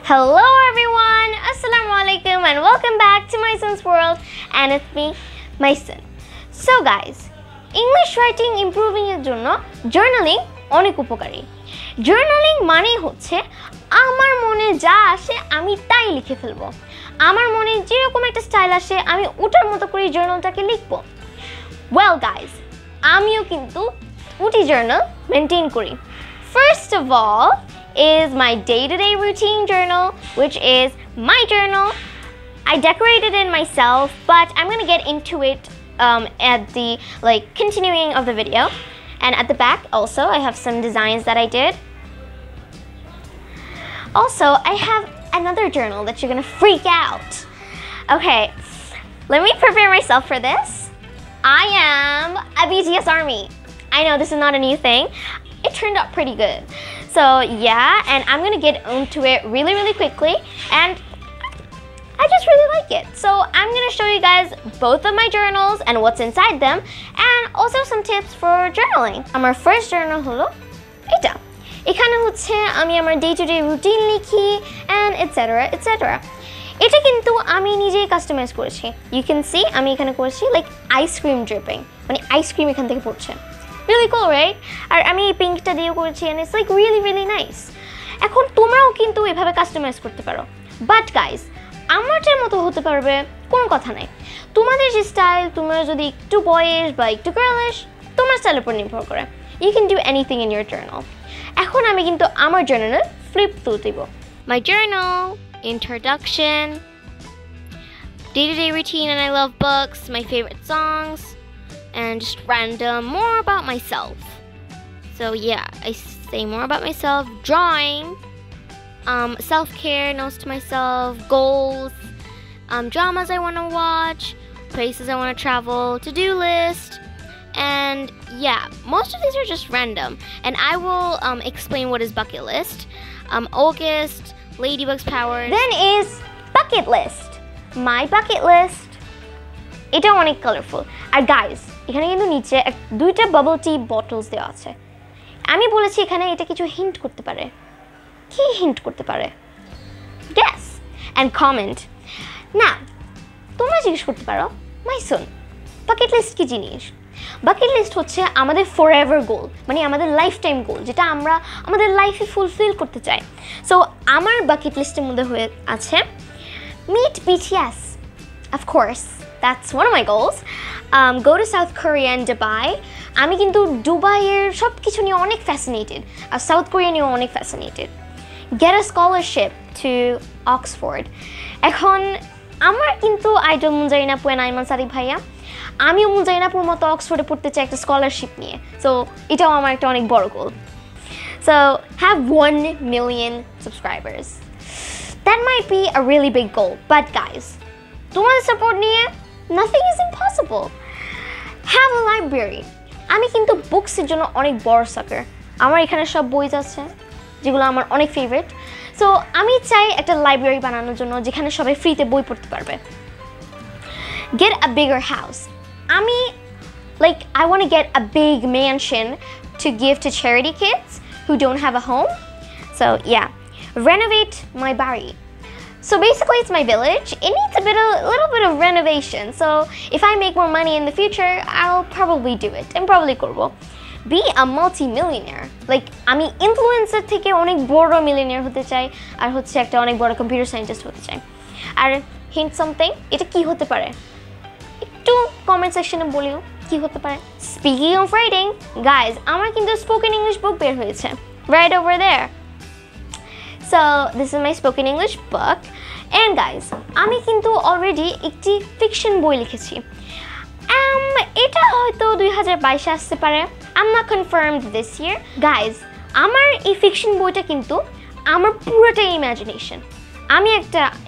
Hello everyone, Assalamualaikum and welcome back to Maisuns World and it's me, Maisun. So guys, English writing improving এর জন্য journaling অনেক উপকারী। Journaling মানে হচ্ছে আমার মনে যা আসে আমি তাই লিখে ফেলবো। আমার মনে যেরকম একটা স্টাইল আসে আমি ওটার মতো করে জার্নালটাকে লিখবো। Well guys, আমিও কিন্তু ওটি জার্নাল মেইনটেইন করি। First of all is my day-to-day routine journal, which is my journal. I decorated it myself, but I'm gonna get into it at the continuing of the video. And at the back also I have some designs that I did. Also, I have another journal that you're gonna freak out. Okay, let me prepare myself for this. I am a BTS ARMY. I know this is not a new thing. It turned out pretty good. So yeah, and I'm gonna get into it really quickly, and I just really like it. So I'm gonna show you guys both of my journals and what's inside them, and also some tips for journaling. Our first journal holo eta. এখানে হচ্ছে আমি আমার day to day routine লিখি and etc. এটা কিন্তু আমি নিজেই customise করেছি। You can see আমি এখানে করেছি like ice cream dripping, মানে আইসক্রিম এখান থেকে পড়ছে। Really cool, right? আর আমি এই পিঙ্কটা দিয়েও করেছি and it's like really nice. এখন তোমরাও কিন্তু এভাবে কাস্টমাইজ করতে পারো। But guys, আমারটার মতো হতে পারবে কোনো কথা নাই। তোমাদের যে স্টাইল, তোমরা যদি একটু বয়েজ বা একটু গার্লিশ, তোমার স্টাইলের উপর নির্ভর করে। You can do anything in your journal. এখন আমি কিন্তু আমার জার্নালে ফ্লিপ থ্রু দিব। My journal, introduction, day-to-day routine and I love books, my favorite songs, and just random more about myself. So yeah, I say more about myself, drawing, self-care, notes to myself, goals, dramas I want to watch, places I want to travel, to-do list, and yeah, most of these are just random, and I will explain what is bucket list, August, Ladybug's powers. Then is bucket list. My bucket list, এটা অনেক colourful. আর guys, এখানে কিন্তু নিচে দুইটা bubble টি bottles দেওয়া আছে। আমি বলেছি এখানে এটা কিছু হিন্ট করতে পারে। কি হিন্ট করতে পারে? Guess and comment. Now, তোমরা জিজ্ঞেস করতে পারো, মাইসুন, বাকেট লিস্ট কি জিনিস? বাকেট লিস্ট হচ্ছে আমাদের ফরএভার গোল, মানে আমাদের লাইফ টাইম গোল, যেটা আমরা আমাদের লাইফে ফুলফিল করতে চাই। সো আমার বাকেট লিস্টের মধ্যে হয়ে আছে meet BTS, of course. That's one of my goals. Go to South Korea and Dubai. আমি কিন্তু দুবাইয়ের সব কিছু নিয়ে অনেক ফ্যাসিনেটেড, আর সাউথ কোরিয়া নিয়েও অনেক fascinated. Get a scholarship to Oxford. এখন আমার কিন্তু আইডল মুনজারিনাপু এন্ড আইমান সাদিক ভাইয়া, আমিও মুনজারিনাপুর মতো অক্সফোর্ডে পড়তে চাই একটা স্কলারশিপ নিয়ে। সো এটাও আমার একটা অনেক বড় গোল। So have 1 million subscribers. That might be a really big goal, but guys, তোমাদের সাপোর্ট নিয়ে nothing is impossible. Have a library. আমি কিন্তু বুকসের জন্য অনেক বড় সাকার। আমার এখানে সব বই আছে যেগুলো আমার অনেক ফেভারিট। সো আমি চাই একটা লাইব্রেরি বানানোর জন্য যেখানে সবাই ফ্রিতে বই পড়তে পারবে। Get a bigger house. I want to get a big mansion to give to charity kids who don't have a home. So yeah, renovate my bari. So basically it's my village. It needs a little bit of renovation. So if I make more money in the future, I'll probably do it. And probably করবো। Be a multi-millionaire. আমি influencer থেকে অনেক বড় millionaire হতে চাই, আর হচ্ছে একটা অনেক বড় কম্পিউটার সায়েন্টিস্ট হতে চাই। আর হিন্ট সামথিং, এটা কি হতে পারে? একটু কমেন্ট সেকশনে বলিও কি হতে পারে। Speaking of writing, guys, আমার কিন্তু স্পোকেন ইংলিশ বুক বের হয়েছে, right over there. So this is my spoken English book, and guys, আমি কিন্তু অলরেডি একটি ফিকশন বই লিখেছি। এটা হয়তো 2022 আসতে পারে। I'm not confirmed this year. Guys, আমার এই ফিকশন বইটা কিন্তু আমার পুরোটাই ইমাজিনেশন।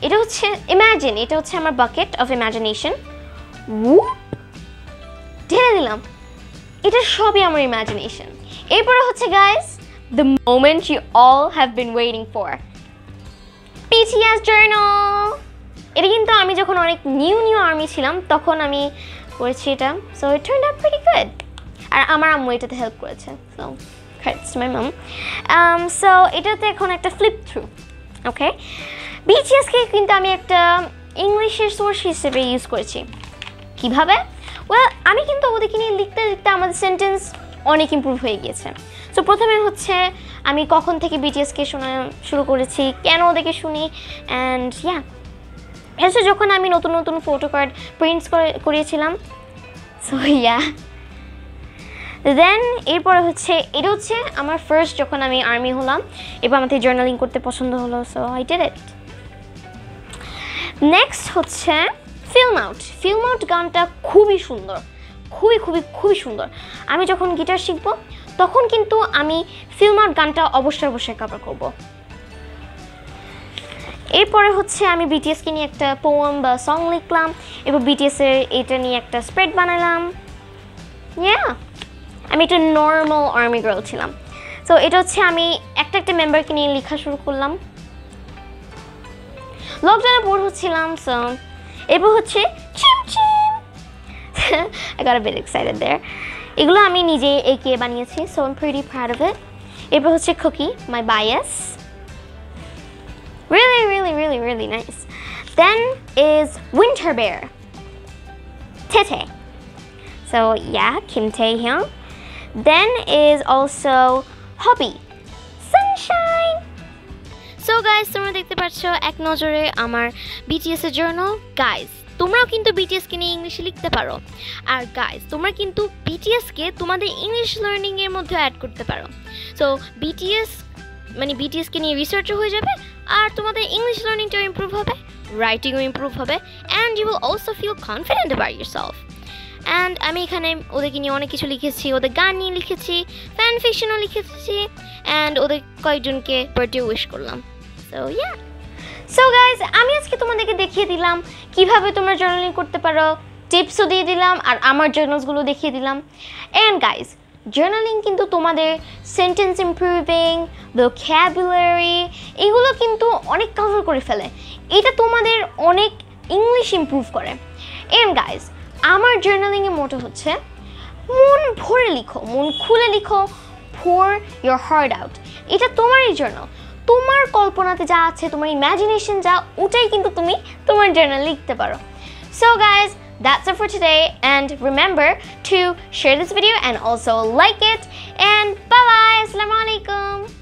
এটা হচ্ছে আমার বাকেট অফ ইমাজিনেশন। ঢেলে দিলাম, এটা সবই আমার ইমাজিনেশন। এরপরে হচ্ছে guys, the moment you all have been waiting for, BTS journal. এটা কিন্তু আমি যখন অনেক নিউ আর্মি ছিলাম তখন আমি করেছি এটা। So it turned out pretty good. আর আমার আম্মু এটাতে হেল্প করেছে, so credits to my mom. So এটাতে এখন একটা flip through ওকে, বিটিএসকে কিন্তু আমি একটা ইংলিশের সোর্স হিসেবে ইউজ করেছি। কিভাবে? ওয়েল, আমি কিন্তু ওদেরকে নিয়ে লিখতে লিখতে আমাদের সেন্টেন্স অনেক ইমপ্রুভ হয়ে গিয়েছে। সো প্রথমে হচ্ছে আমি কখন থেকে বিটিএসকে শোনা শুরু করেছি, কেন ওদেরকে শুনি, অ্যান্ড ইয়া এসে যখন আমি নতুন নতুন ফটো কার্ড প্রিন্টস করিয়েছিলাম। সো ইয়া দেন এরপরে হচ্ছে এটা হচ্ছে আমার ফার্স্ট যখন আমি আর্মি হলাম, এবার আমাদের জার্নালিং করতে পছন্দ হলো, so I did it. Next হচ্ছে ফিল্ম আউট গানটা খুবই সুন্দর, খুবই খুবই খুবই সুন্দর। আমি যখন গিটার শিখবো তখন কিন্তু আমি ফিল্ম আউট গানটা অবশ্যই কভার করব। এরপরে হচ্ছে আমি বিটিএসকে নিয়ে একটা পোয়েম বা সং লিখলাম, এবার বিটিএসের এটা নিয়ে একটা স্প্রেড বানালাম। ইয়া আমি একটা নর্মাল আর্মি গার্ল ছিলাম। সো এটা হচ্ছে আমি একটা মেম্বারকে নিয়ে লেখা শুরু করলাম। লকডাউনে বোর হচ্ছিলাম, সো এরপর হচ্ছে I got a bit excited there. এগুলো আমি নিজে এঁকে বানিয়েছি, so I'm pretty proud of it. এরপর হচ্ছে Cookie, my bias. Really nice. Then is Winter Bear. Tete. So yeah, Kim Taehyung. Then is also Hobby. Sunshine. So guys, তোমরা দেখতে পাচ্ছ এক নজরে আমার BTS এর জার্নাল। গাইজ, তোমরাও কিন্তু বিটিএসকে নিয়ে ইংলিশে লিখতে পারো। আর গাইজ, তোমরা কিন্তু বিটিএসকে তোমাদের ইংলিশ লার্নিংয়ের মধ্যে অ্যাড করতে পারো। সো বিটিএসকে নিয়ে রিসার্চও হয়ে যাবে, আর তোমাদের ইংলিশ লার্নিংটাও ইমপ্রুভ হবে, রাইটিংও ইমপ্রুভ হবে, and you will also feel confident about yourself. And আমি এখানে ওদেরকে নিয়ে অনেক কিছু লিখেছি, ওদের গান নিয়ে লিখেছি, ফ্যান ফিকশনও লিখেছি, অ্যান্ড ওদের কয়েকজনকে বার্থডে উইশ করলাম। সো ইয়া, সো গাইজ, আমি আজকে তোমাদেরকে দেখিয়ে দিলাম কিভাবে তোমরা জার্নালিং করতে পারো, টিপসও দিয়ে দিলাম, আর আমার জার্নালসগুলো দেখিয়ে দিলাম। অ্যান্ড গাইজ, জার্নালিং কিন্তু তোমাদের সেন্টেন্স ইমপ্রুভিং, ভোক্যাবুলারি এগুলো কিন্তু অনেক কভার করে ফেলে। এটা তোমাদের অনেক ইংলিশ ইমপ্রুভ করে। অ্যান্ড গাইজ, আমার জার্নালিংয়ের মোটো হচ্ছে মন ভরে লিখো, মন খুলে লিখো, pour your heart out. এটা তোমারই জার্নাল, তোমার কল্পনাতে যা আছে, তোমার ইমাজিনেশন যা, ওটাই কিন্তু তুমি তোমার জার্নাল লিখতে পারো। So guys, that's it for today, and remember to share this video and also like it, and bye bye, assalamu alaikum.